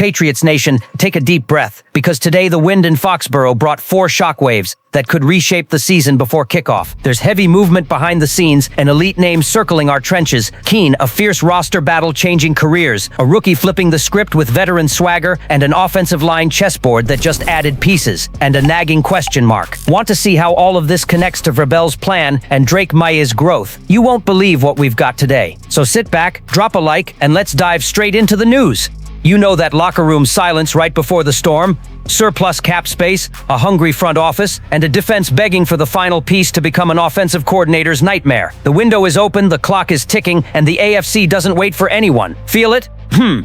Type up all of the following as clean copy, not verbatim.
Patriots Nation, take a deep breath, because today the wind in Foxborough brought 4 shockwaves that could reshape the season before kickoff. There's heavy movement behind the scenes, an elite name circling our trenches, keen, a fierce roster battle changing careers, a rookie flipping the script with veteran swagger, and an offensive line chessboard that just added pieces, and a nagging question mark. Want to see how all of this connects to Vrabel's plan and Drake Maye's growth? You won't believe what we've got today. So sit back, drop a like, and let's dive straight into the news. You know that locker room silence right before the storm? Surplus cap space, a hungry front office, and a defense begging for the final piece to become an offensive coordinator's nightmare. The window is open, the clock is ticking, and the AFC doesn't wait for anyone. Feel it?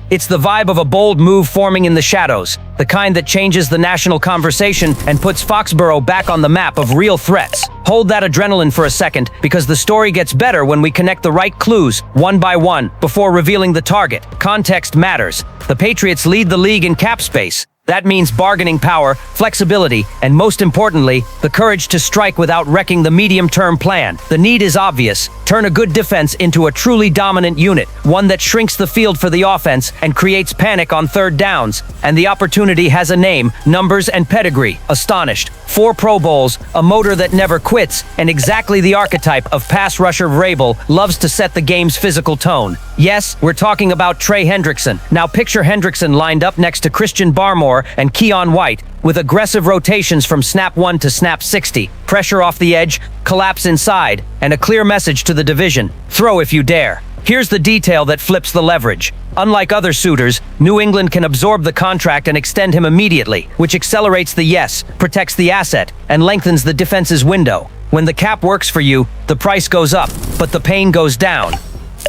It's the vibe of a bold move forming in the shadows, the kind that changes the national conversation and puts Foxborough back on the map of real threats. Hold that adrenaline for a second, because the story gets better when we connect the right clues, one by one, before revealing the target. Context matters. The Patriots lead the league in cap space. That means bargaining power, flexibility, and most importantly, the courage to strike without wrecking the medium-term plan. The need is obvious. Turn a good defense into a truly dominant unit, one that shrinks the field for the offense and creates panic on third downs. And the opportunity has a name, numbers, and pedigree. Astonished. 4 Pro Bowls, a motor that never quits, and exactly the archetype of pass rusher Vrabel loves to set the game's physical tone. Yes, we're talking about Trey Hendrickson. Now picture Hendrickson lined up next to Christian Barmore and Keon White, with aggressive rotations from snap 1 to snap 60, pressure off the edge, collapse inside, and a clear message to the division: throw if you dare. Here's the detail that flips the leverage. Unlike other suitors, New England can absorb the contract and extend him immediately, which accelerates the yes, protects the asset, and lengthens the defense's window. When the cap works for you, the price goes up, but the pain goes down.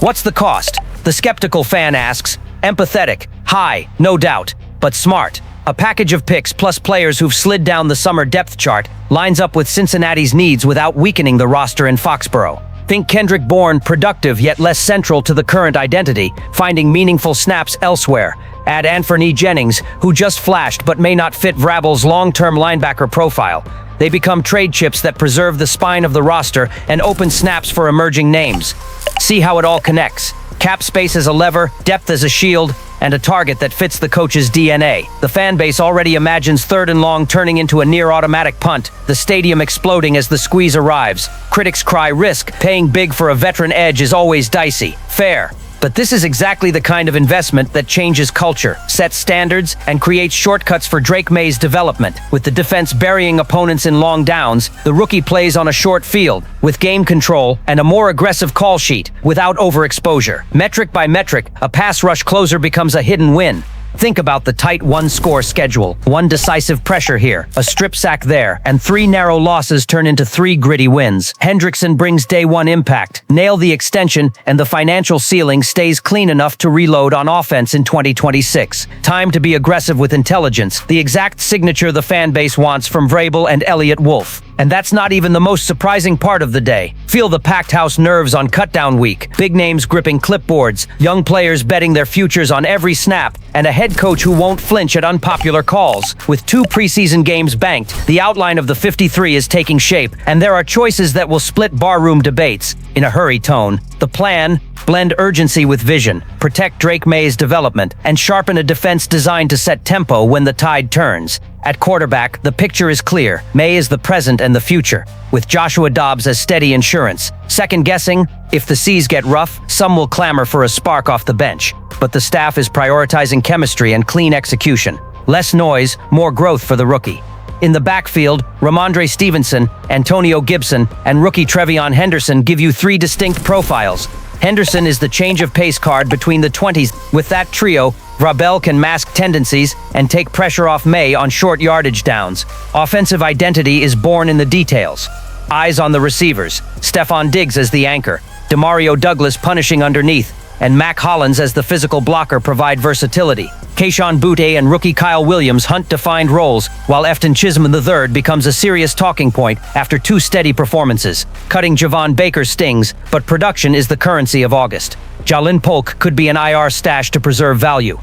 What's the cost? The skeptical fan asks. Empathetic, high, no doubt, but smart. A package of picks plus players who've slid down the summer depth chart lines up with Cincinnati's needs without weakening the roster in Foxborough. Think Kendrick Bourne, productive yet less central to the current identity, finding meaningful snaps elsewhere. Add Anthony Jennings, who just flashed but may not fit Vrabel's long-term linebacker profile. They become trade chips that preserve the spine of the roster and open snaps for emerging names. See how it all connects. Cap space as a lever, depth as a shield, and a target that fits the coach's DNA. The fan base already imagines 3rd and long turning into a near-automatic punt, the stadium exploding as the squeeze arrives. Critics cry risk, paying big for a veteran edge is always dicey. Fair. But this is exactly the kind of investment that changes culture, sets standards, and creates shortcuts for Drake Maye's development. With the defense burying opponents in long downs, the rookie plays on a short field, with game control and a more aggressive call sheet, without overexposure. Metric by metric, a pass rush closer becomes a hidden win. Think about the tight 1-score schedule. 1 decisive pressure here, a strip sack there, and 3 narrow losses turn into 3 gritty wins. Hendrickson brings day 1 impact. Nail the extension, and the financial ceiling stays clean enough to reload on offense in 2026. Time to be aggressive with intelligence, the exact signature the fan base wants from Vrabel and Elliott Wolf. And that's not even the most surprising part of the day. Feel the packed house nerves on cutdown week. Big names gripping clipboards, young players betting their futures on every snap, and a head coach who won't flinch at unpopular calls. With 2 preseason games banked, the outline of the 53 is taking shape, and there are choices that will split barroom debates. In a hurry tone, the plan: blend urgency with vision, protect Drake Maye's development, and sharpen a defense designed to set tempo when the tide turns. At quarterback, the picture is clear. Maye is the present and the future, with Joshua Dobbs as steady insurance. Second guessing, if the seas get rough, some will clamor for a spark off the bench. But the staff is prioritizing chemistry and clean execution. Less noise, more growth for the rookie. In the backfield, Ramondre Stevenson, Antonio Gibson, and rookie Trevion Henderson give you 3 distinct profiles. Henderson is the change of pace card between the 20s. With that trio, Vrabel can mask tendencies and take pressure off Maye on short yardage downs. Offensive identity is born in the details. Eyes on the receivers, Stephon Diggs as the anchor, Demario Douglas punishing underneath, and Mac Hollins as the physical blocker provide versatility. Kayshon Boutte and rookie Kyle Williams hunt defined roles, while Efton Chism III becomes a serious talking point after 2 steady performances. Cutting Javon Baker stings, but production is the currency of August. Jalen Polk could be an IR stash to preserve value.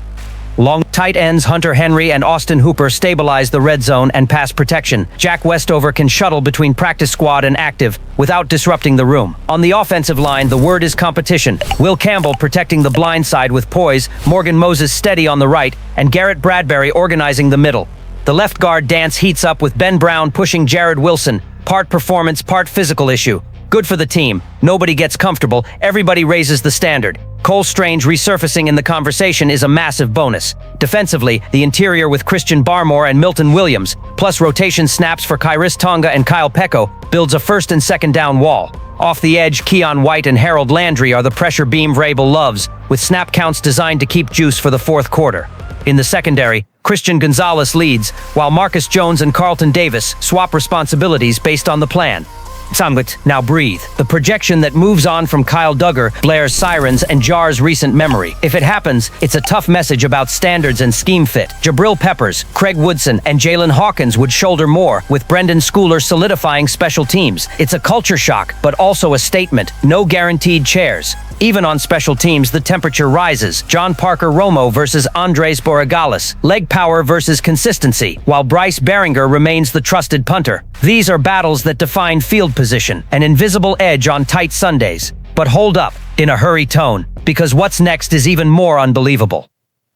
Long tight ends Hunter Henry and Austin Hooper stabilize the red zone and pass protection. Jack Westover can shuttle between practice squad and active without disrupting the room. On the offensive line, the word is competition. Will Campbell protecting the blind side with poise, Morgan Moses steady on the right, and Garrett Bradbury organizing the middle. The left guard dance heats up with Ben Brown pushing Jared Wilson. Part performance, part physical issue. Good for the team. Nobody gets comfortable. Everybody raises the standard. Cole Strange resurfacing in the conversation is a massive bonus. Defensively, the interior with Christian Barmore and Milton Williams, plus rotation snaps for Kairis Tonga and Kyle Pecco, builds a first and second down wall. Off the edge, Keon White and Harold Landry are the pressure beam Vrabel loves, with snap counts designed to keep juice for the fourth quarter. In the secondary, Christian Gonzalez leads, while Marcus Jones and Carlton Davis swap responsibilities based on the plan. Sangwit, now breathe. The projection that moves on from Kyle Duggar blares sirens and jars recent memory. If it happens, it's a tough message about standards and scheme fit. Jabril Peppers, Craig Woodson, and Jalen Hawkins would shoulder more, with Brendan Schooler solidifying special teams. It's a culture shock, but also a statement. No guaranteed chairs. Even on special teams, the temperature rises. John Parker Romo versus Andres Borregales. Leg power versus consistency, while Bryce Behringer remains the trusted punter. These are battles that define field position, an invisible edge on tight Sundays. But hold up, in a hurry tone, because what's next is even more unbelievable.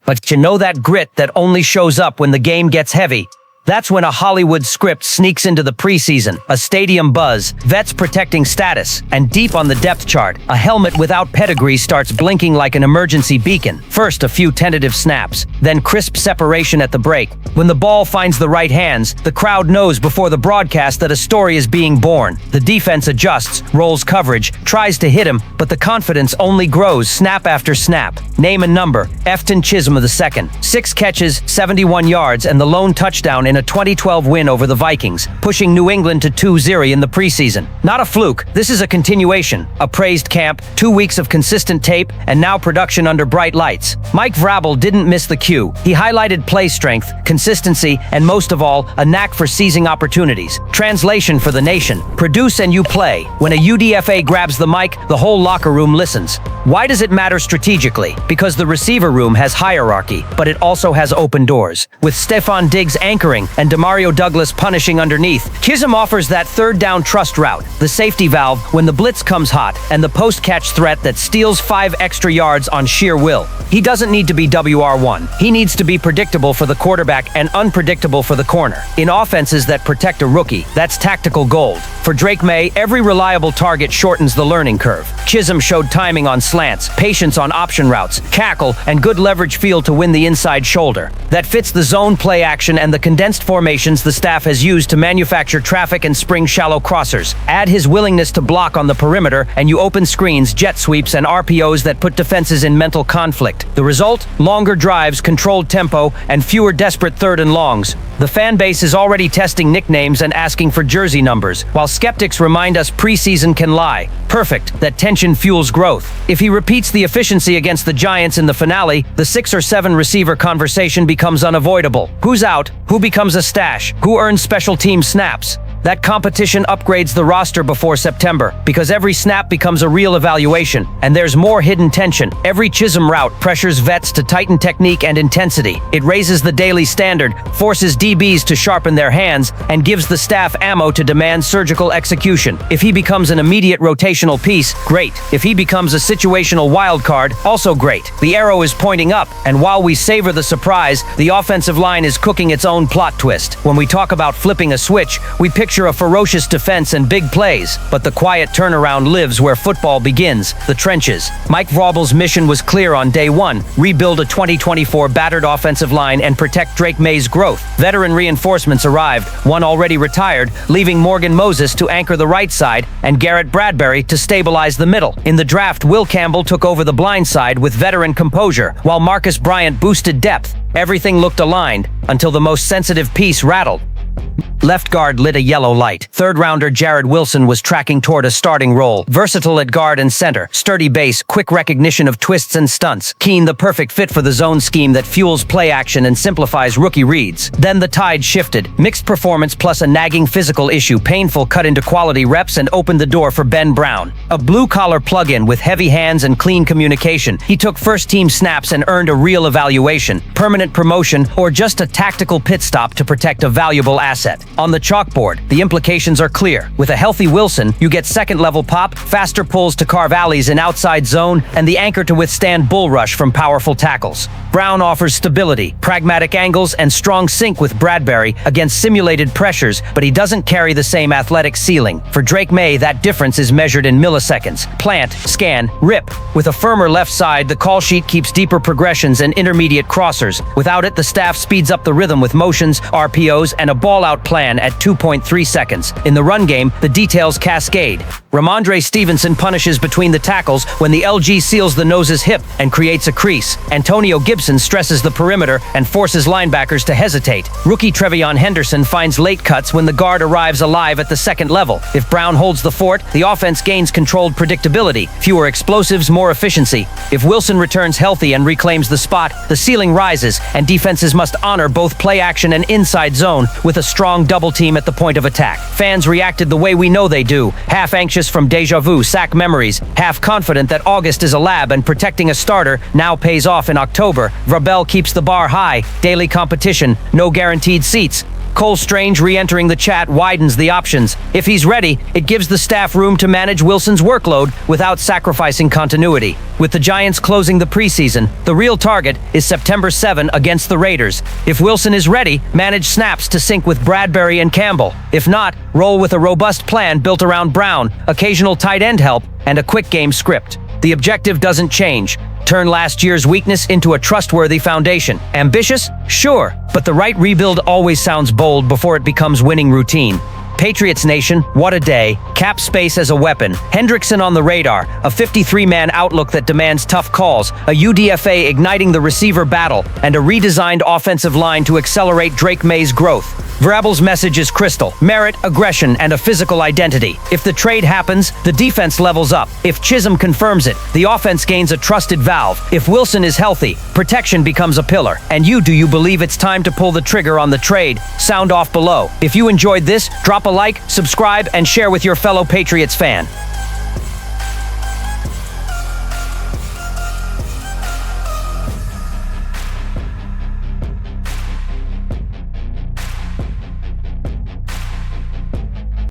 But you know that grit that only shows up when the game gets heavy? That's when a Hollywood script sneaks into the preseason, a stadium buzz, vets protecting status, and deep on the depth chart, a helmet without pedigree starts blinking like an emergency beacon. First, a few tentative snaps, then crisp separation at the break. When the ball finds the right hands, the crowd knows before the broadcast that a story is being born. The defense adjusts, rolls coverage, tries to hit him, but the confidence only grows snap after snap. Name and number, Efton Chism II. 6 catches, 71 yards, and the lone touchdown in a 2012 win over the Vikings, pushing New England to 2-0 in the preseason. Not a fluke, this is a continuation. A praised camp, 2 weeks of consistent tape, and now production under bright lights. Mike Vrabel didn't miss the cue. He highlighted play strength, consistency, and most of all, a knack for seizing opportunities. Translation for the nation: produce and you play. When a UDFA grabs the mic, the whole locker room listens. Why does it matter strategically? Because the receiver room has hierarchy, but it also has open doors. With Stephon Diggs anchoring and Demario Douglas punishing underneath, Chism offers that third down trust route, the safety valve when the blitz comes hot, and the post-catch threat that steals 5 extra yards on sheer will. He doesn't need to be WR1. He needs to be predictable for the quarterback and unpredictable for the corner. In offenses that protect a rookie, that's tactical gold. For Drake May, every reliable target shortens the learning curve. Chism showed timing on slants, patience on option routes, cackle, and good leverage feel to win the inside shoulder. That fits the zone play action and the condensed formations the staff has used to manufacture traffic and spring shallow crossers. Add his willingness to block on the perimeter, and you open screens, jet sweeps, and RPOs that put defenses in mental conflict. The result? Longer drives, controlled tempo, and fewer desperate third and longs. The fan base is already testing nicknames and asking for jersey numbers, while skeptics remind us preseason can lie. Perfect, that tension fuels growth. If he repeats the efficiency against the Giants in the finale, the 6 or 7 receiver conversation becomes unavoidable. Who's out? Who becomes a stash? Who earns special team snaps? That competition upgrades the roster before September, because every snap becomes a real evaluation, and there's more hidden tension. Every Chism route pressures vets to tighten technique and intensity. It raises the daily standard, forces DBs to sharpen their hands, and gives the staff ammo to demand surgical execution. If he becomes an immediate rotational piece, great. If he becomes a situational wild card, also great. The arrow is pointing up, and while we savor the surprise, the offensive line is cooking its own plot twist. When we talk about flipping a switch, we picture a ferocious defense and big plays, but the quiet turnaround lives where football begins, the trenches. Mike Vrabel's mission was clear on day one: rebuild a 2024 battered offensive line and protect Drake May's growth. Veteran reinforcements arrived, one already retired, leaving Morgan Moses to anchor the right side and Garrett Bradbury to stabilize the middle. In the draft, Will Campbell took over the blind side with veteran composure, while Marcus Bryant boosted depth. Everything looked aligned until the most sensitive piece rattled. Left guard lit a yellow light. Third-rounder Jared Wilson was tracking toward a starting role. Versatile at guard and center. Sturdy base, quick recognition of twists and stunts. Keen, the perfect fit for the zone scheme that fuels play action and simplifies rookie reads. Then the tide shifted. Mixed performance plus a nagging physical issue. Painful cut into quality reps and opened the door for Ben Brown. A blue-collar plug-in with heavy hands and clean communication. He took first-team snaps and earned a real evaluation. Permanent promotion or just a tactical pit stop to protect a valuable asset. On the chalkboard, the implications are clear. With a healthy Wilson, you get second-level pop, faster pulls to carve alleys in outside zone, and the anchor to withstand bull rush from powerful tackles. Brown offers stability, pragmatic angles, and strong sync with Bradbury against simulated pressures, but he doesn't carry the same athletic ceiling. For Drake May, that difference is measured in milliseconds. Plant, scan, rip. With a firmer left side, the call sheet keeps deeper progressions and intermediate crossers. Without it, the staff speeds up the rhythm with motions, RPOs, and a ball-out plan at 2.3 seconds. In the run game, the details cascade. Ramondre Stevenson punishes between the tackles when the LG seals the nose's hip and creates a crease. Antonio Gibson stresses the perimeter and forces linebackers to hesitate. Rookie Trevion Henderson finds late cuts when the guard arrives alive at the second level. If Brown holds the fort, the offense gains controlled predictability. Fewer explosives, more efficiency. If Wilson returns healthy and reclaims the spot, the ceiling rises, and defenses must honor both play action and inside zone with a strong double team at the point of attack. Fans reacted the way we know they do, half anxious from deja vu, sack memories, half confident that August is a lab and protecting a starter now pays off in October. Vrabel keeps the bar high, daily competition, no guaranteed seats. Cole Strange re-entering the chat widens the options. If he's ready, it gives the staff room to manage Wilson's workload without sacrificing continuity. With the Giants closing the preseason, the real target is September 7 against the Raiders. If Wilson is ready, manage snaps to sync with Bradbury and Campbell. If not, roll with a robust plan built around Brown, occasional tight end help, and a quick game script. The objective doesn't change. Turn last year's weakness into a trustworthy foundation. Ambitious? Sure, but the right rebuild always sounds bold before it becomes winning routine. Patriots Nation, what a day. Cap space as a weapon. Hendrickson on the radar. A 53-man outlook that demands tough calls. A UDFA igniting the receiver battle. And a redesigned offensive line to accelerate Drake May's growth. Vrabel's message is crystal. Merit, aggression, and a physical identity. If the trade happens, the defense levels up. If Chism confirms it, the offense gains a trusted valve. If Wilson is healthy, protection becomes a pillar. And do you believe it's time to pull the trigger on the trade? Sound off below. If you enjoyed this, drop a like, subscribe, and share with your fellow Patriots fan.